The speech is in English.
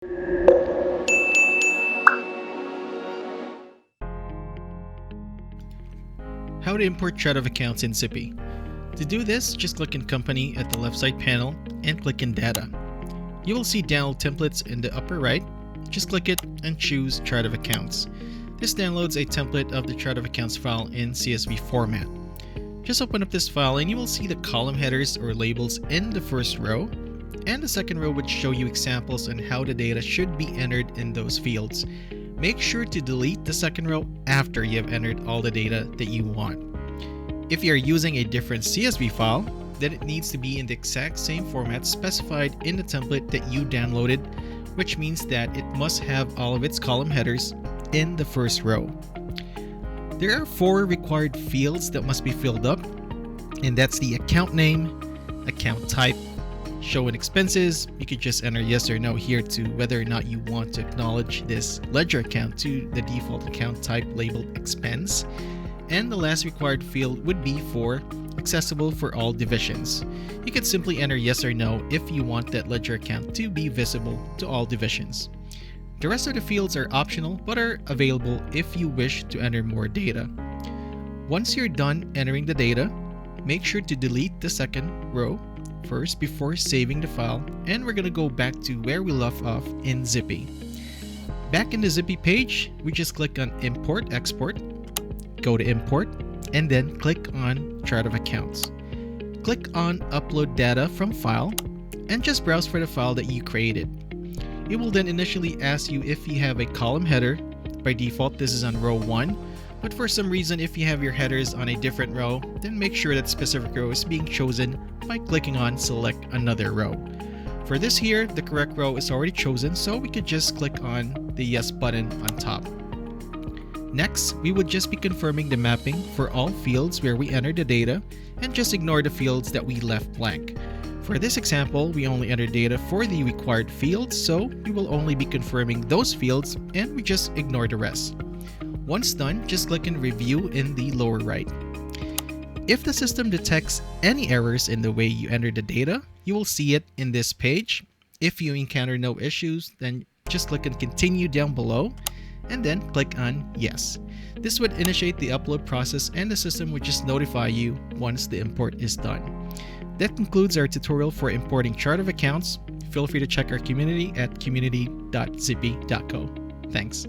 How to import chart of accounts in Zipi. To do this, just click in Company at the left side panel and click in Data. You will see download templates in the upper right. Just click it and choose Chart of Accounts. This downloads a template of the Chart of Accounts file in CSV format. Just open up this file and you will see the column headers or labels in the first row, and the second row would show you examples on how the data should be entered in those fields. Make sure to delete the second row after you have entered all the data that you want. If you are using a different CSV file, then it needs to be in the exact same format specified in the template that you downloaded, which means that it must have all of its column headers in the first row. There are 4 required fields that must be filled up, and that's the account name, account type, show and expenses. You could just enter yes or no here to whether or not you want to acknowledge this ledger account to the default account type labeled expense. And the last required field would be for accessible for all divisions. You could simply enter yes or no if you want that ledger account to be visible to all divisions. The rest of the fields are optional but are available if you wish to enter more data. Once you're done entering the data, make sure to delete the second row first before saving the file, and we're going to go back to where we left off in Zipi. Back in the Zipi page, we just click on Import Export, go to Import, and then click on Chart of Accounts. Click on Upload Data from File, and just browse for the file that you created. It will then initially ask you if you have a column header. By default, this is on row 1, but for some reason, if you have your headers on a different row, then make sure that specific row is being chosen by clicking on Select Another Row. For this here, the correct row is already chosen, so we could just click on the Yes button on top. Next, we would just be confirming the mapping for all fields where we entered the data, and just ignore the fields that we left blank. For this example, we only entered data for the required fields, so we will only be confirming those fields, and we just ignore the rest. Once done, just click in Review in the lower right. If the system detects any errors in the way you enter the data, you will see it in this page. If you encounter no issues, then just click on Continue down below, and then click on Yes. This would initiate the upload process, and the system would just notify you once the import is done. That concludes our tutorial for importing chart of accounts. Feel free to check our community at community.zipi.co. Thanks.